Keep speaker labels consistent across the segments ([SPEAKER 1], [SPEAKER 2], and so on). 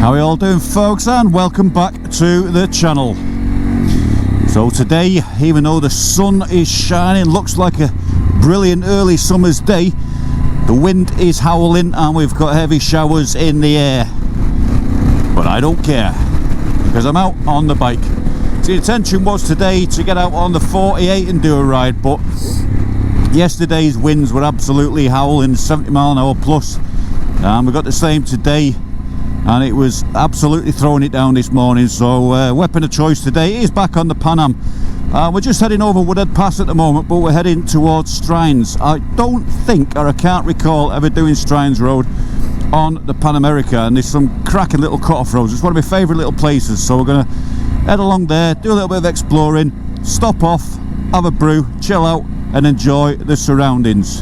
[SPEAKER 1] How are you all doing, folks, and welcome back to the channel. So today, even though the sun is shining, looks like a brilliant early summer's day, the wind is howling and we've got heavy showers in the air. But I don't care, because I'm out on the bike. The intention was today to get out on the 48 and do a ride, but yesterday's winds were absolutely howling, 70 mile an hour plus, and we got the same today, and it was absolutely throwing it down this morning. So weapon of choice today is back on the Pan Am. We're just heading over Woodhead Pass at the moment, but we're heading towards Strines. I don't think, or I can't recall ever doing Strines Road on the Pan America, and there's some cracking little cut-off roads. It's one of my favourite little places, so we're going to head along there, do a little bit of exploring, stop off, have a brew, chill out and enjoy the surroundings.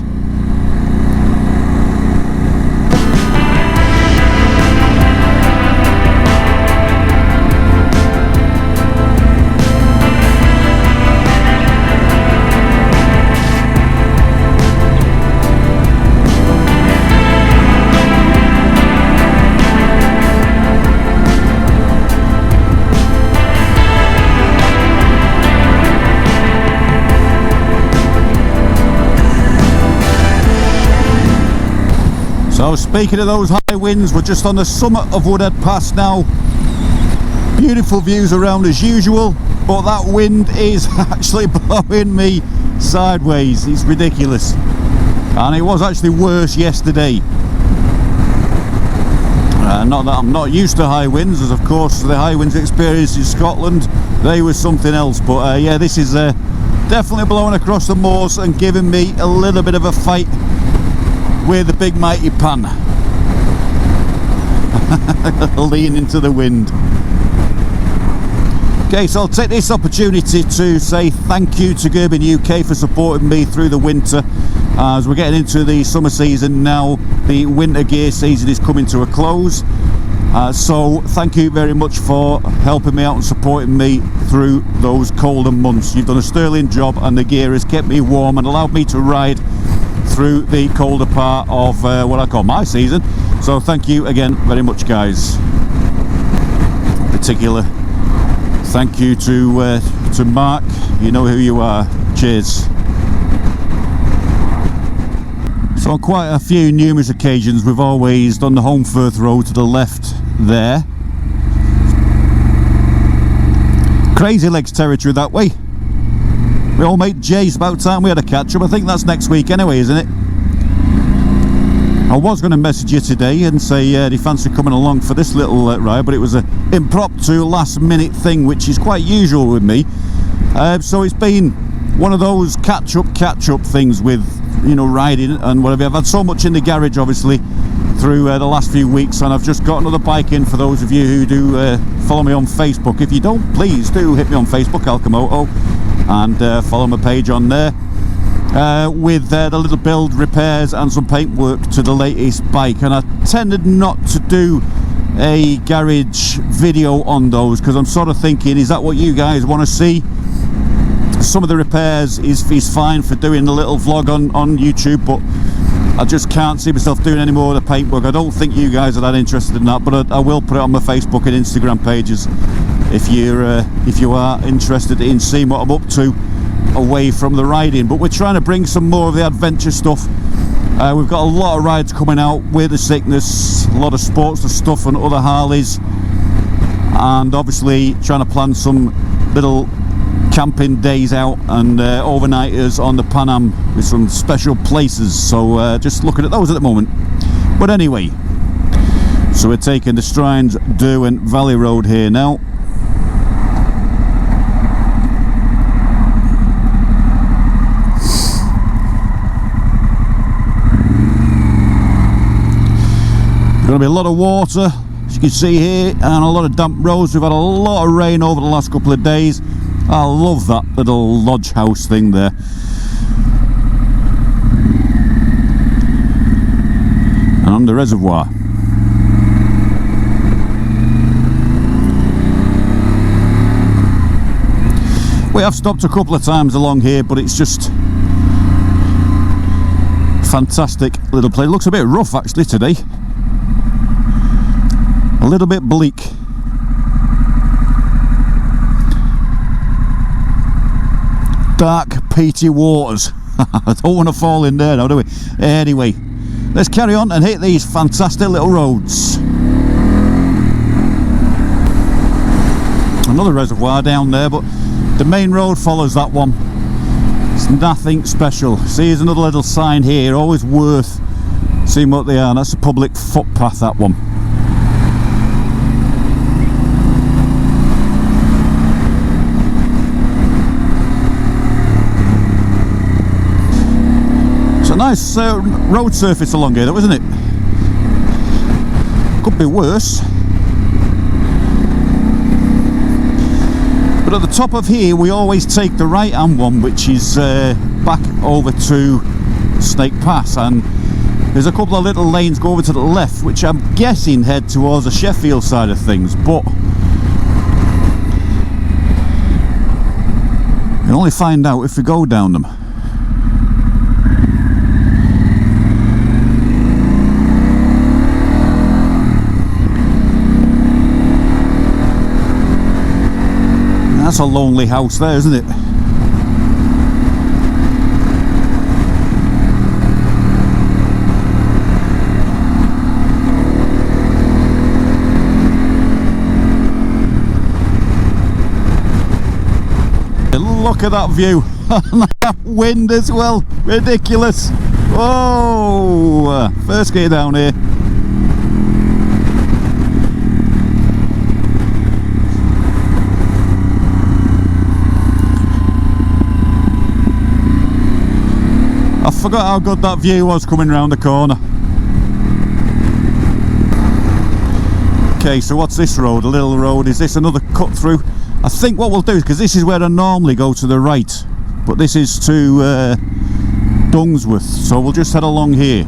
[SPEAKER 1] So speaking of those high winds, we're just on the summit of Woodhead Pass now. Beautiful views around as usual, but that wind is actually blowing me sideways. It's ridiculous. And it was actually worse yesterday. Not that I'm not used to high winds, as of course the high winds experienced in Scotland, they were something else. But yeah, this is definitely blowing across the moors and giving me a little bit of a fight with the big mighty pan. Lean into the wind. Okay, so I'll take this opportunity to say thank you to Gerbing UK for supporting me through the winter. As we're getting into the summer season now, the winter gear season is coming to a close. So thank you very much for helping me out and supporting me through those colder months. You've done a sterling job, and the gear has kept me warm and allowed me to ride through the colder part of what I call my season. So thank you again very much, guys. In particular, thank you to Mark. You know who you are. Cheers. So on quite a few numerous occasions we've always done the Holmfirth Road to the left there. Crazy Legs territory that way. We all mate Jay, it's about time we had a catch up. I think that's next week anyway, isn't it? I was going to message you today and say do you fancy coming along for this little ride, but it was an impromptu last minute thing, which is quite usual with me. So it's been one of those catch up things with, you know, riding and whatever. I've had so much in the garage obviously through the last few weeks, and I've just got another bike in. For those of you who do follow me on Facebook, if you don't, please do hit me on Facebook, ALCHEMOTO, and follow my page on there with the little build, repairs and some paintwork to the latest bike. And I tended not to do a garage video on those because I'm sort of thinking, is that what you guys want to see? Some of the repairs is fine for doing a little vlog on YouTube, but I just can't see myself doing any more of the paintwork. I don't think you guys are that interested in that, but I will put it on my Facebook and Instagram pages if you are interested in seeing what I'm up to away from the riding. But we're trying to bring some more of the adventure stuff. We've got a lot of rides coming out with the sickness, a lot of sports and stuff and other Harleys, and obviously trying to plan some little camping days out and overnighters on the Pan Am with some special places. So just looking at those at the moment. But anyway, so we're taking the Strines Derwent Valley Road here now. Going to be a lot of water, as you can see here, and a lot of damp roads. We've had a lot of rain over the last couple of days. I love that little lodge house thing there. And on the reservoir. We have stopped a couple of times along here, but it's just fantastic little place. It looks a bit rough actually today. a little bit bleak. Dark, peaty waters. I don't want to fall in there now, do we? Anyway, let's carry on and hit these fantastic little roads. Another reservoir down there, but the main road follows that one. It's nothing special. See, there's another little sign here, always worth seeing what they are. That's a public footpath, that one. It's a nice road surface along here though, isn't it? Could be worse. But at the top of here we always take the right hand one, which is back over to Snake Pass, and there's a couple of little lanes go over to the left which I'm guessing head towards the Sheffield side of things, but you'll only find out if we go down them. That's a lonely house there, isn't it? Look at that view. That wind as well. Ridiculous. Oh, first gear down here. I forgot how good that view was coming round the corner. Okay, so what's this road? A little road. Is this another cut through? I think what we'll do is, because this is where I normally go to the right, but this is to Dunsworth, so we'll just head along here.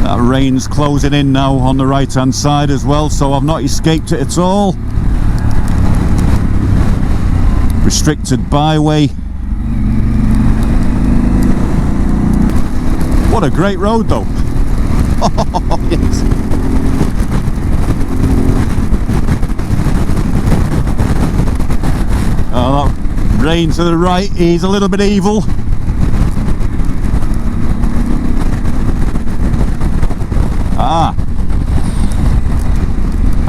[SPEAKER 1] That rain's closing in now on the right hand side as well, so I've not escaped it at all. Restricted byway. What a great road though. Oh, yes. Oh, that rain to the right is a little bit evil.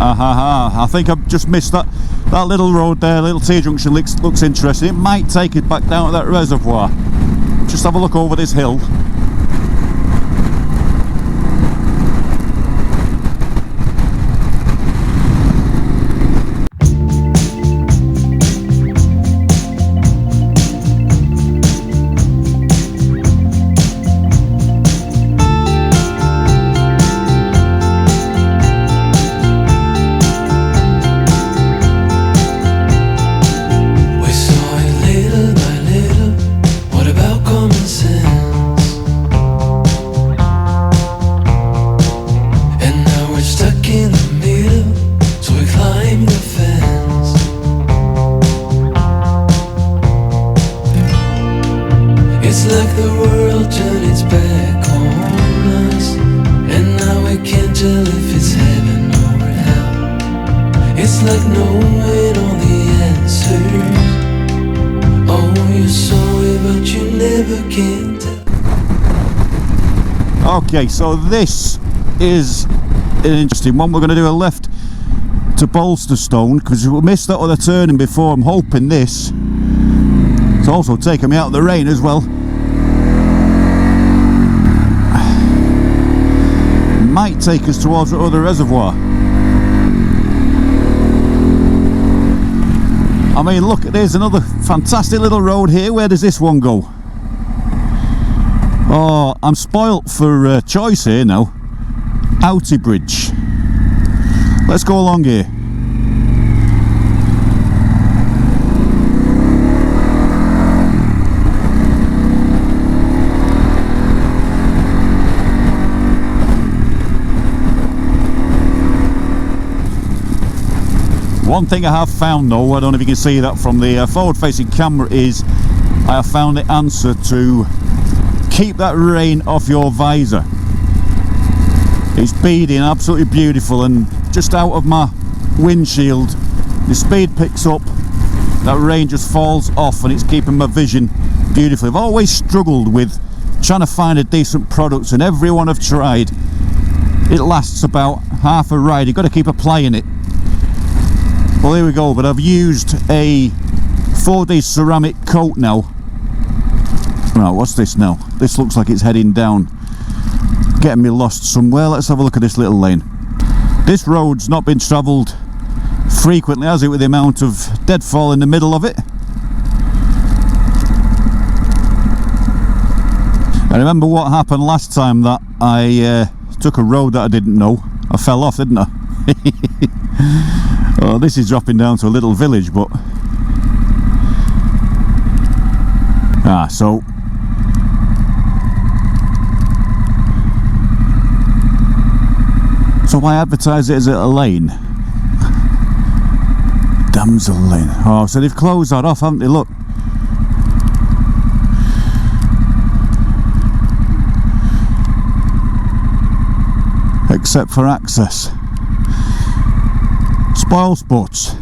[SPEAKER 1] I think I've just missed that little road there. Little T-junction looks interesting. It might take it back down to that reservoir. Just have a look over this hill. Okay, so this is an interesting one. We're going to do a left to Bolsterstone because we missed that other turning before. I'm hoping this it's also taking me out of the rain as well. Might take us towards the other reservoir. I mean, look, there's another fantastic little road here. Where does this one go? Oh, I'm spoilt for choice here now. Outy Bridge. Let's go along here. One thing I have found though, I don't know if you can see that from the forward facing camera, is I have found the answer to keep that rain off your visor. It's beading absolutely beautiful, and just out of my windshield the speed picks up, that rain just falls off, and it's keeping my vision beautifully. I've always struggled with trying to find a decent product, and every one I've tried, it lasts about half a ride. You've got to keep applying it. Well, here we go, but I've used a 4D ceramic coat now. Right, what's this now? This looks like it's heading down, getting me lost somewhere. Let's have a look at this little lane. This road's not been travelled frequently, has it, with the amount of deadfall in the middle of it? I remember what happened last time that I took a road that I didn't know. I fell off, didn't I? Oh, this is dropping down to a little village, but so why advertise it as a lane? Damsel Lane. Oh, so they've closed that off, haven't they? Look. Except for access. Spoil sports.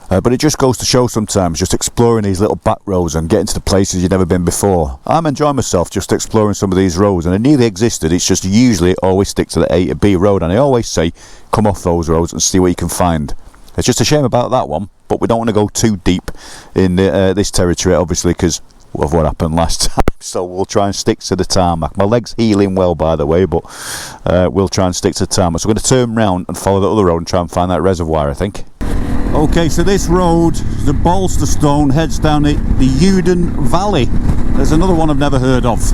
[SPEAKER 1] But it just goes to show sometimes, just exploring these little back roads and getting to the places you've never been before. I'm enjoying myself just exploring some of these roads, and I knew they existed. It's just usually always stick to the A to B road, and I always say come off those roads and see what you can find. It's just a shame about that one, but we don't want to go too deep in this territory, obviously, because of what happened last time. So we'll try and stick to the tarmac. My leg's healing well, by the way, but we'll try and stick to the tarmac. So we're going to turn round and follow the other road and try and find that reservoir, I think. Okay, so this road, the Balsterstone, heads down the EWDEN Valley. There's another one I've never heard of.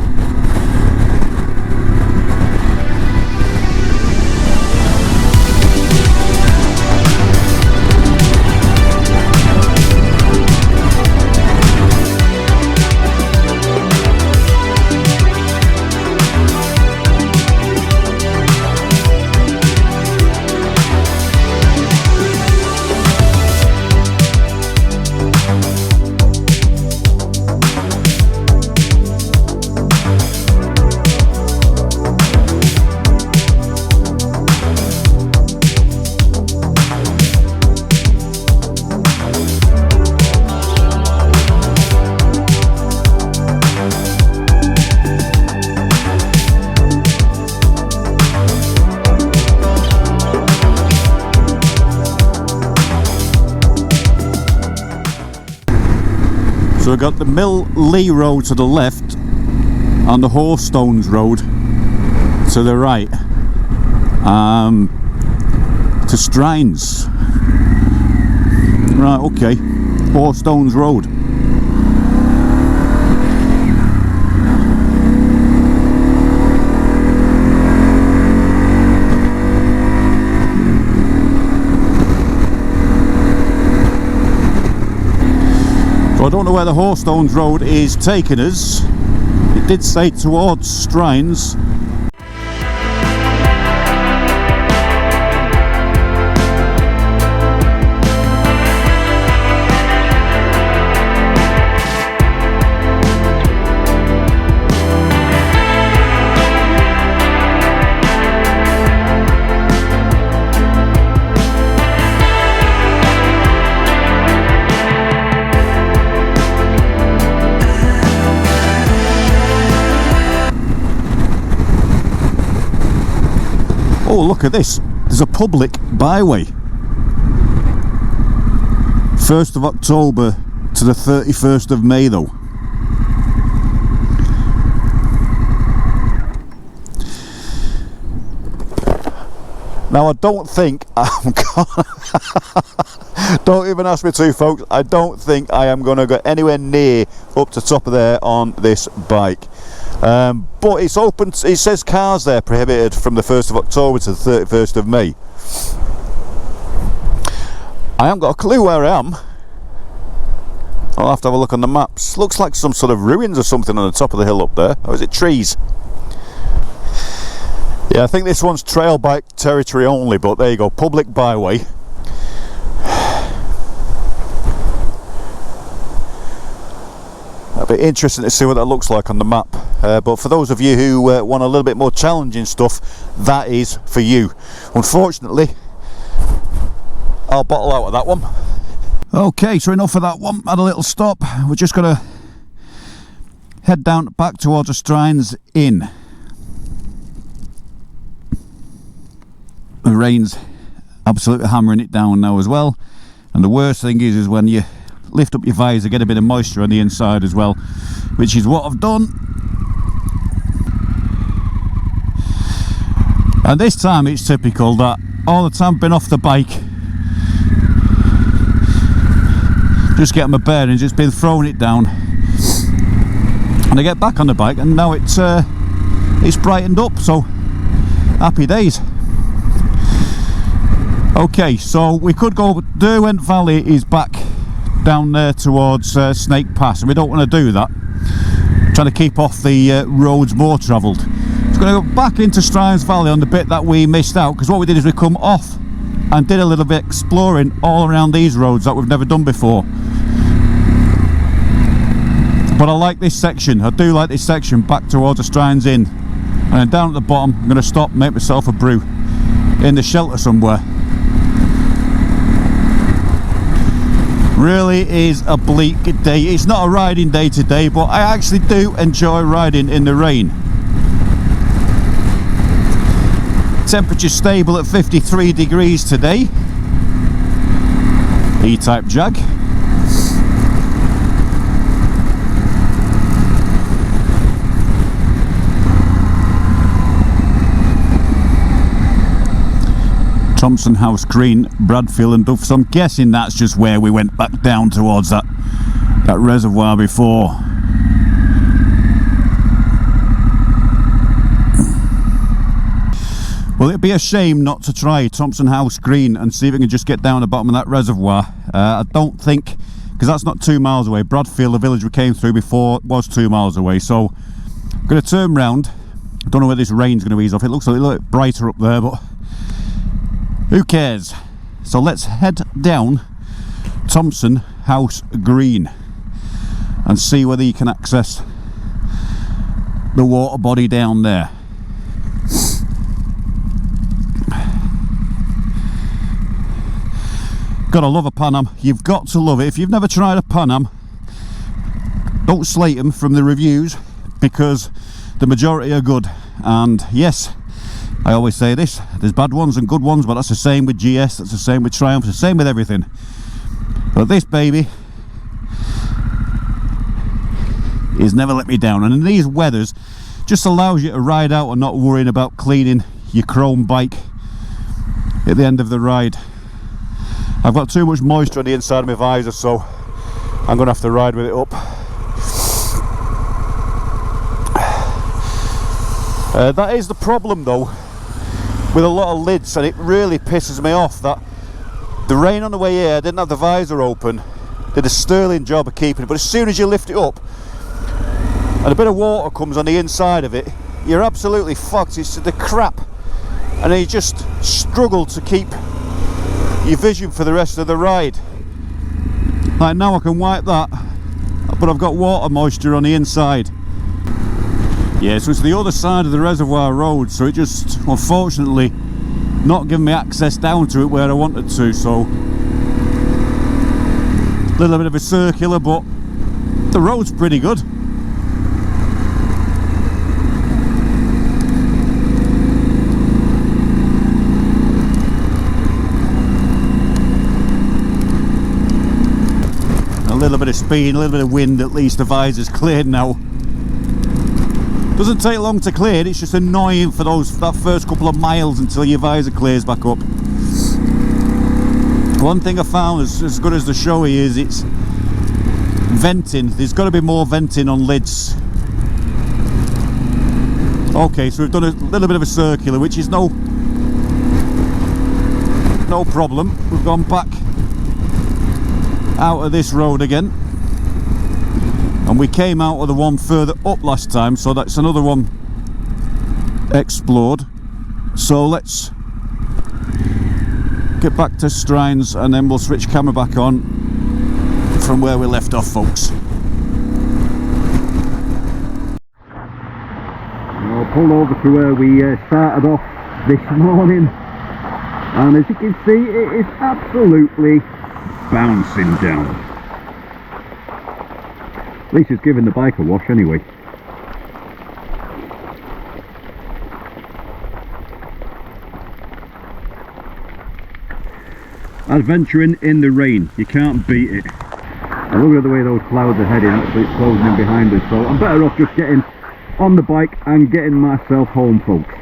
[SPEAKER 1] So we've got the Mill Lee Road to the left and the Horstones Road to the right, to Strines. Right, okay, Horstones Road. I don't know where the Horstones Road is taking us. It did say towards Strines. Oh, look at this. There's a public byway. 1st of October to the 31st of May though. Now I don't think I'm gonna don't even ask me to, folks. I don't think I am gonna go anywhere near up to top of there on this bike. But it's open, it says cars there prohibited from the 1st of October to the 31st of May. I haven't got a clue where I am. I'll have to have a look on the maps. Looks like some sort of ruins or something on the top of the hill up there. Or is it trees? Yeah, I think this one's trail bike territory only, but there you go, public byway. It'll be interesting to see what that looks like on the map, but for those of you who want a little bit more challenging stuff, that is for you. Unfortunately, I'll bottle out of that one. Okay, so enough of that one. Had a little stop. We're just going to head down back towards the Strines Inn. The rain's absolutely hammering it down now as well, and the worst thing is when you lift up your visor, get a bit of moisture on the inside as well, which is what I've done. And this time it's typical that all the time I've been off the bike, just getting my bearings, it's been throwing it down, and I get back on the bike and now it's brightened up, so happy days. Okay, so we could go, Derwent Valley is back down there towards Snake Pass, and we don't want to do that. Trying to keep off the roads more travelled. It's going to go back into Strines Valley on the bit that we missed out, because what we did is we come off and did a little bit exploring all around these roads that we've never done before. But I like this section, I do like this section back towards the Strines Inn, and then down at the bottom I'm going to stop and make myself a brew in the shelter somewhere. Really is a bleak day. It's not a riding day today, but I actually do enjoy riding in the rain. Temperature stable at 53 degrees today. E-type Jag. Thompson House Green, Bradfield and Duff, so I'm guessing that's just where we went back down towards that reservoir before. Well, it'd be a shame not to try Thompson House Green and see if we can just get down the bottom of that reservoir. I don't think, because that's not 2 miles away. Bradfield, the village we came through before, was 2 miles away, so I'm going to turn round. I don't know where this rain's going to ease off. It looks a little bit brighter up there, but who cares? So let's head down Thompson House Green and see whether you can access the water body down there. Gotta love a Pan Am. You've got to love it. If you've never tried a Pan Am, don't slate them from the reviews, because the majority are good. And yes, I always say this, there's bad ones and good ones, but that's the same with GS, that's the same with Triumph, it's the same with everything. But this baby is never let me down, and in these weathers just allows you to ride out and not worrying about cleaning your chrome bike at the end of the ride. I've got too much moisture on the inside of my visor, so I'm going to have to ride with it up. That is the problem though with a lot of lids, and it really pisses me off that the rain on the way here, I didn't have the visor open, did a sterling job of keeping it, but as soon as you lift it up and a bit of water comes on the inside of it, you're absolutely fucked. It's the crap, and then you just struggle to keep your vision for the rest of the ride. Like now I can wipe that, but I've got water moisture on the inside. Yeah, so it's the other side of the reservoir road, so it just, unfortunately, not giving me access down to it where I wanted to, so a little bit of a circular, but the road's pretty good. A little bit of speed, a little bit of wind, at least the visor's cleared now. Doesn't take long to clear it, it's just annoying for that first couple of miles until your visor clears back up. One thing I found, as good as the Shoei is, it's venting. There's got to be more venting on lids. Okay, so we've done a little bit of a circular, which is no problem. We've gone back out of this road again, and we came out of the one further up last time, so that's another one explored. So let's get back to Strines and then we'll switch camera back on from where we left off, folks. I'll pull over to where we started off this morning, and as you can see, it is absolutely bouncing down. At least it's giving the bike a wash anyway. Adventuring in the rain, you can't beat it. And look at the way those clouds are heading, actually it's closing in behind us, so I'm better off just getting on the bike and getting myself home, folks.